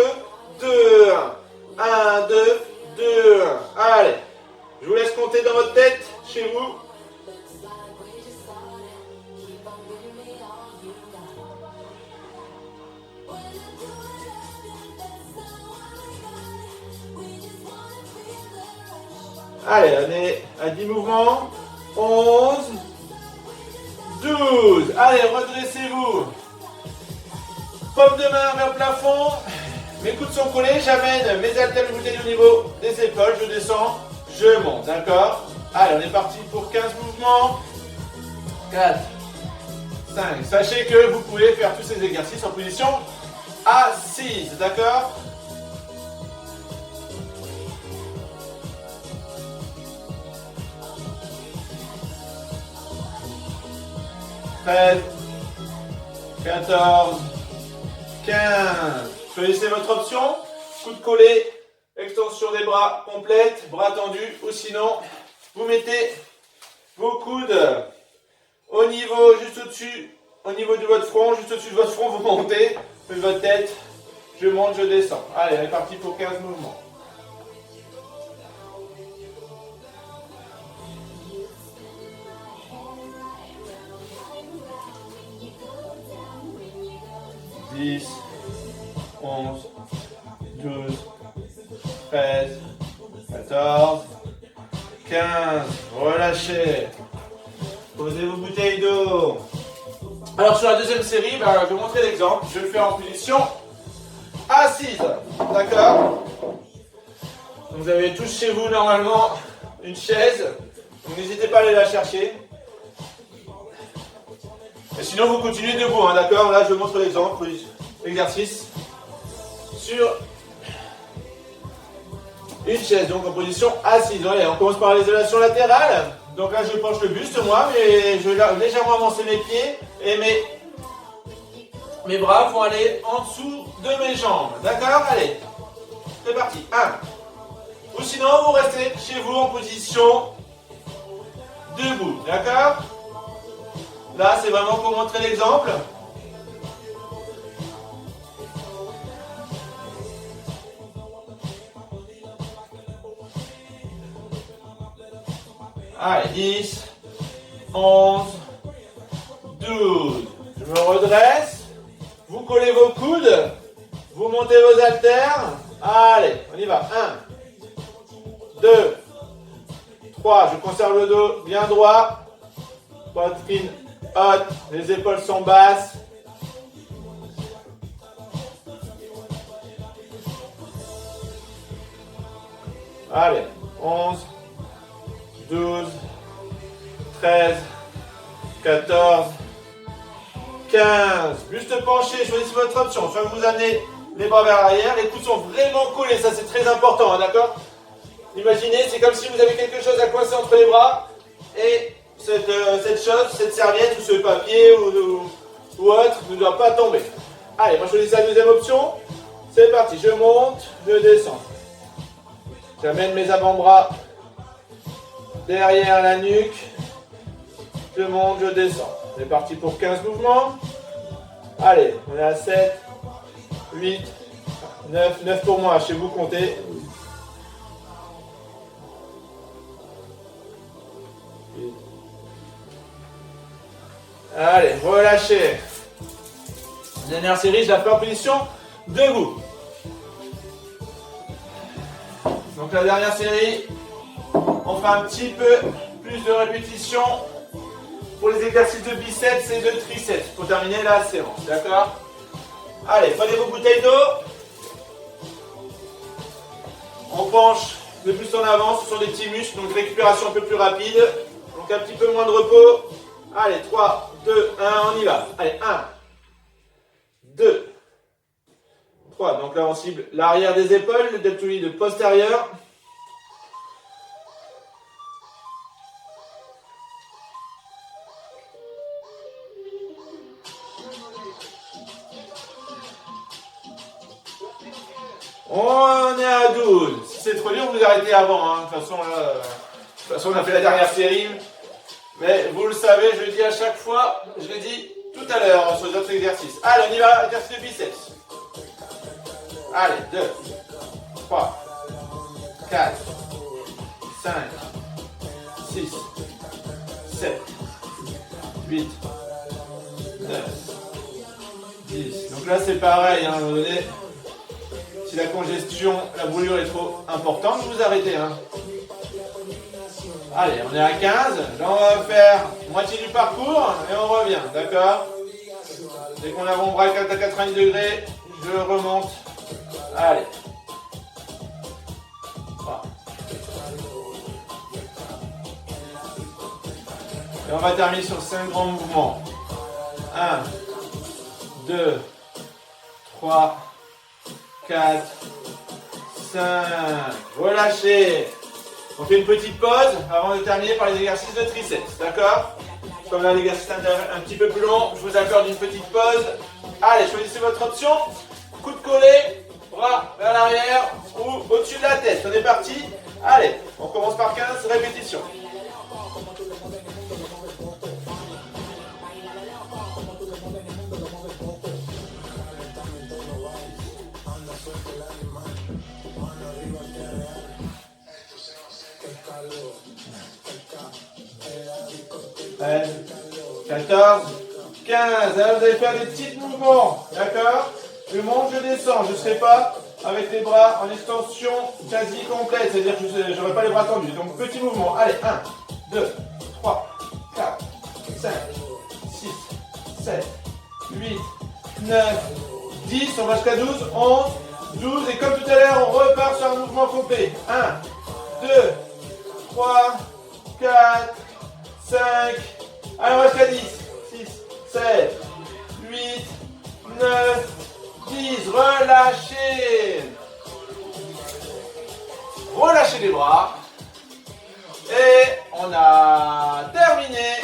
2, 1. 1, 2, 2, 1. Allez, je vous laisse compter dans votre tête, chez vous. Allez, on est à 10 mouvements. 11, 12. Allez, redressez-vous. Paume de main vers le plafond. Mes coudes sont collés. J'amène mes haltères bouteilles au niveau des épaules. Je descends, je monte. D'accord? Allez, on est parti pour 15 mouvements. 4, 5. Sachez que vous pouvez faire tous ces exercices en position assise. D'accord? 13, 14, 15. Choisissez votre option. Coude collé, extension des bras complète, bras tendus. Ou sinon, vous mettez vos coudes au niveau, juste au-dessus, au niveau de votre front, juste au-dessus de votre front, vous montez, de votre tête. Je monte, je descends. Allez, on est parti pour 15 mouvements. « 10, 11, 12, 13, 14, 15. Relâchez. Posez vos bouteilles d'eau. Alors sur la deuxième série, je vais vous montrer l'exemple. Je vais le faire en position assise. D'accord? Vous avez tous chez vous normalement une chaise. Donc n'hésitez pas à aller la chercher. Et sinon, vous continuez debout, hein, d'accord? Là, je vous montre l'exemple, l'exercice sur une chaise, donc en position assise. Allez, on commence par l'isolation latérale. Donc là, je penche le buste, moi, mais je vais légèrement avancer mes pieds et mes bras vont aller en dessous de mes jambes. D'accord? Allez, c'est parti. 1. Ou sinon, vous restez chez vous en position debout. D'accord? Là, c'est vraiment pour montrer l'exemple. Allez, 10, 11, 12. Je me redresse. Vous collez vos coudes. Vous montez vos haltères. Allez, on y va. 1, 2, 3. Je conserve le dos bien droit. Poitrine haute, les épaules sont basses. Allez, 11, 12, 13, 14, 15. Buste penché, choisissez votre option. Soit vous amenez les bras vers l'arrière, les coudes sont vraiment collés, ça c'est très important, hein, d'accord? Imaginez, c'est comme si vous avez quelque chose à coincer entre les bras et cette chose, cette serviette ou ce papier ou autre ne doit pas tomber. Allez, moi je choisis la deuxième option. C'est parti, je monte, je descends. J'amène mes avant-bras derrière la nuque. Je monte, je descends. C'est parti pour 15 mouvements. Allez, on est à 7, 8, 9, 9 pour moi, chez vous comptez. Allez, relâchez. Dernière série, je la fais en position debout. Donc la dernière série, on fait un petit peu plus de répétitions pour les exercices de biceps et de triceps pour terminer la séance, d'accord? Allez, prenez vos bouteilles d'eau. On penche de plus en avant, ce sont des petits muscles, donc récupération un peu plus rapide. Donc un petit peu moins de repos. Allez, 3, 2, 1, on y va. Allez, 1, 2, 3. Donc là, on cible l'arrière des épaules, le deltoïde postérieur. On est à 12. Si c'est trop dur, vous arrêtez avant. Hein. De toute façon, on a fait la dernière série. Mais vous le savez, je le dis à chaque fois. Je l'ai dit tout à l'heure sur les autres exercices. Allez, on y va. Exercice de biceps. Allez, 2, 3, 4, 5, 6, 7, 8, 9, 10. Donc là, c'est pareil. Hein, à un moment donné. Si la congestion, la brûlure est trop importante, vous arrêtez. Hein. Allez, on est à 15. Là, on va faire moitié du parcours et on revient. D'accord? Dès qu'on a mon bras à 90 degrés, je remonte. Allez. 3. Et on va terminer sur 5 grands mouvements. 1, 2, 3, 4, 5, relâchez. On fait une petite pause avant de terminer par les exercices de triceps, d'accord? Comme là l'exercice est un petit peu plus long, je vous accorde une petite pause. Allez, choisissez votre option. Coude collé, bras vers l'arrière ou au-dessus de la tête. On est parti. Allez, on commence par 15 répétitions. Allez, 14, 15. Là, vous allez faire des petits mouvements, d'accord? Je monte, je descends. Je ne serai pas avec les bras en extension quasi complète, c'est-à-dire que je n'aurai pas les bras tendus. Donc, petit mouvement. Allez, 1, 2, 3, 4, 5, 6, 7, 8, 9, 10. On va jusqu'à 12, 11, 12. Et comme tout à l'heure, on repart sur un mouvement complet. 1, 2, 3, 4, 5, allez, on va jusqu'à 10, 6, 7, 8, 9, 10, relâchez. Relâchez les bras. Et on a terminé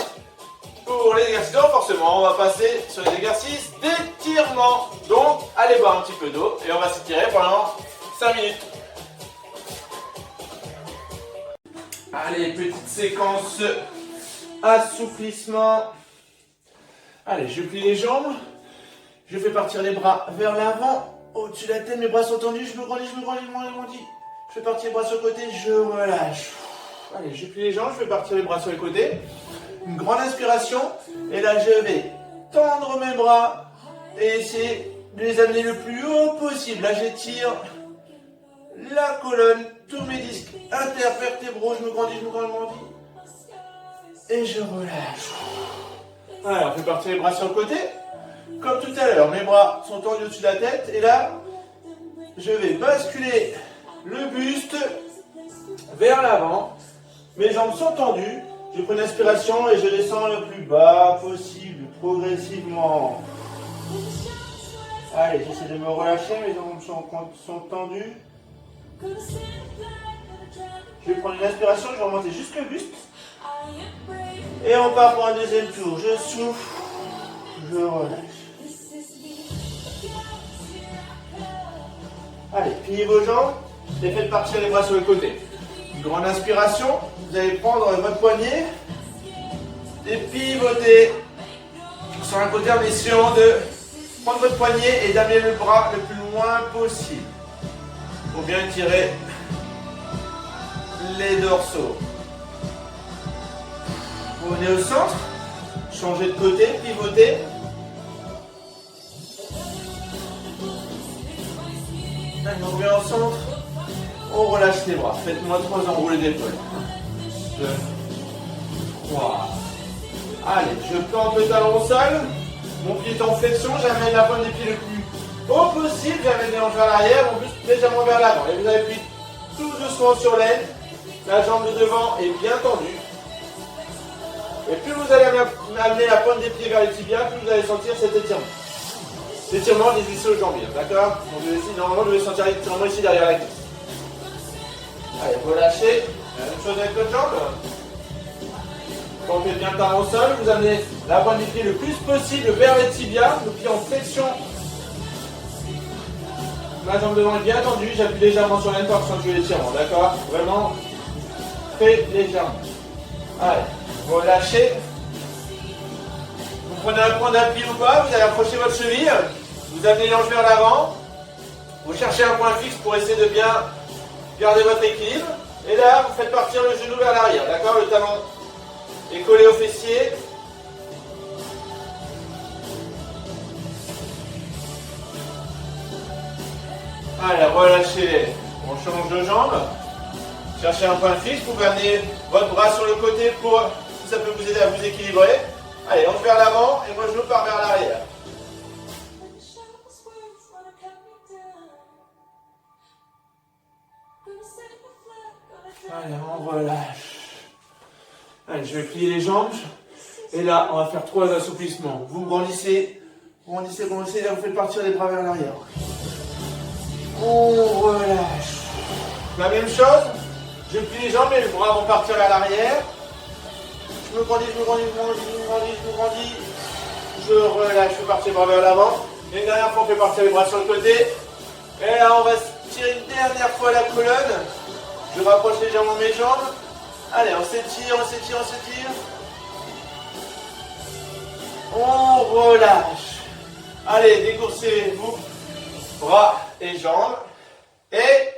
pour les exercices de renforcement. On va passer sur les exercices d'étirement. Donc, allez boire un petit peu d'eau et on va s'étirer pendant 5 minutes. Allez, petite séquence assouplissement. Allez, je plie les jambes. Je fais partir les bras vers l'avant. Au-dessus de la tête, mes bras sont tendus. Je me grandis, je me grandis. Je fais partir les bras sur le côté, je relâche. Allez, je plie les jambes, je fais partir les bras sur les côtés. Une grande inspiration. Et là, je vais tendre mes bras et essayer de les amener le plus haut possible. Là, j'étire la colonne, tous mes disques intervertébraux. Je me grandis. Et je relâche. Allez, on fait partir les bras sur le côté. Comme tout à l'heure, mes bras sont tendus au-dessus de la tête. Et là, je vais basculer le buste vers l'avant. Mes jambes sont tendues. Je prends une inspiration et je descends le plus bas possible, progressivement. Allez, j'essaie de me relâcher. Mes jambes sont tendues. Je vais prendre une inspiration, je vais remonter jusqu'au buste. Et on part pour un deuxième tour. Je souffle, je relâche. Allez, pliez vos jambes et faites partir les bras sur le côté. Une grande inspiration, vous allez prendre votre poignet et pivoter sur un côté en essayant de prendre votre poignet et d'amener le bras le plus loin possible pour bien tirer les dorsaux. Vous venez au centre, changer de côté, pivoter. On revient au centre. On relâche les bras. Faites-moi 3 enroulés d'épaule. 1, 2, 3. Allez, je plante le talon au sol. Mon pied est en flexion. J'amène la pointe des pieds le plus haut possible. J'amène les hanches vers l'arrière. Mon buste légèrement vers l'avant. Et vous appuyez tout doucement sur l'aine. La jambe de devant est bien tendue. Et plus vous allez amener la pointe des pieds vers les tibias, plus vous allez sentir cet étirement. L'étirement des ischios jambiers, d'accord? Normalement, je vais sentir l'étirement ici derrière la cuisse. Allez, relâchez. La même chose avec l'autre jambe. Portez bien le talon au sol. Vous amenez la pointe des pieds le plus possible vers les tibias. Le pied en flexion. Ma jambe devant est bien tendue. J'appuie légèrement sur l'aine pour accentuer l'étirement, d'accord? Vraiment très légèrement. Allez, relâchez. Vous prenez un point d'appui ou pas, vous allez approcher votre cheville. Vous amenez les hanches vers l'avant. Vous cherchez un point fixe pour essayer de bien garder votre équilibre. Et là, vous faites partir le genou vers l'arrière, d'accord? Le talon est collé au fessier. Allez, relâchez. On change de jambe. Cherchez un point fixe. Vous pouvez amener votre bras sur le côté pour, si ça peut vous aider à vous équilibrer. Allez, hanche vers l'avant et votre genou part vers l'arrière. Allez, on relâche. Allez, je vais plier les jambes. Et là, on va faire 3 assouplissements. Vous grandissez, grandissez, grandissez. Là, vous faites partir les bras vers l'arrière. On relâche. La même chose. Je plie les jambes et les bras vont partir vers l'arrière. Je me grandis, je me grandis, je me grandis, je me grandis, je me grandis. Je relâche, je fais partir les bras vers l'avant. Et une dernière fois, on fait partir les bras sur le côté. Et là, on va tirer une dernière fois la colonne. Je rapproche légèrement mes jambes. Allez, on s'étire, on s'étire, on s'étire. On relâche. Allez, décoursez-vous. Bras et jambes. Et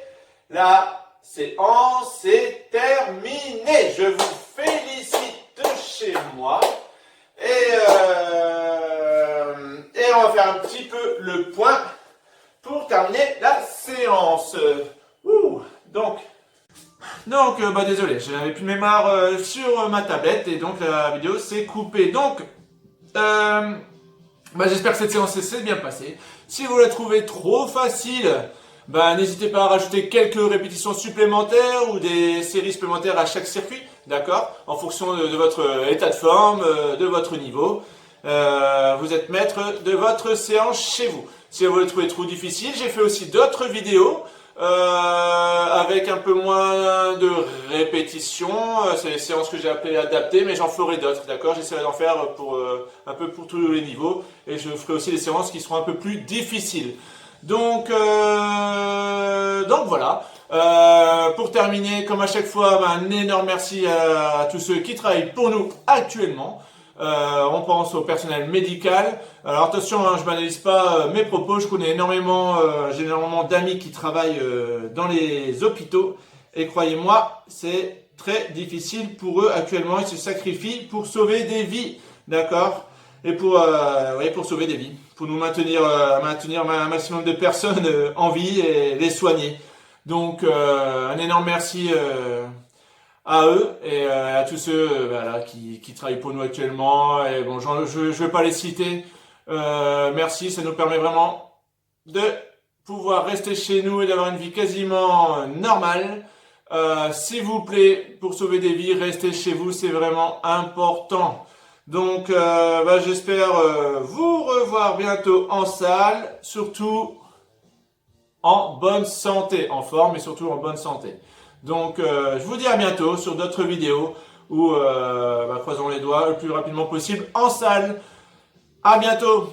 la séance est terminée. Je vous félicite chez moi. Et on va faire un petit peu le point pour terminer la séance. Donc, désolé, j'avais plus de mémoire sur ma tablette et donc la vidéo s'est coupée. Donc, j'espère que cette séance s'est bien passée. Si vous la trouvez trop facile, n'hésitez pas à rajouter quelques répétitions supplémentaires ou des séries supplémentaires à chaque circuit, d'accord? En fonction de votre état de forme, de votre niveau. Vous êtes maître de votre séance chez vous. Si vous la trouvez trop difficile, j'ai fait aussi d'autres vidéos avec un peu moins de répétitions. C'est les séances que j'ai appelées adaptées, mais j'en ferai d'autres, d'accord? J'essaierai d'en faire pour un peu pour tous les niveaux, et je ferai aussi des séances qui seront un peu plus difficiles. Donc voilà. Pour terminer, comme à chaque fois, un énorme merci à tous ceux qui travaillent pour nous actuellement. On pense au personnel médical. Alors attention, je ne banalise pas mes propos. Je connais énormément, j'ai énormément d'amis qui travaillent dans les hôpitaux. Et croyez-moi, c'est très difficile pour eux actuellement. Ils se sacrifient pour sauver des vies, d'accord? Et pour sauver des vies, pour nous maintenir un maximum de personnes en vie et les soigner. Donc un énorme merci à eux et à tous ceux qui travaillent pour nous actuellement. Et bon, je ne vais pas les citer. Merci, ça nous permet vraiment de pouvoir rester chez nous et d'avoir une vie quasiment normale. S'il vous plaît, pour sauver des vies, restez chez vous, c'est vraiment important. Donc, j'espère vous revoir bientôt en salle, surtout en bonne santé, en forme et surtout en bonne santé. Donc, je vous dis à bientôt sur d'autres vidéos où croisons les doigts le plus rapidement possible en salle. À bientôt!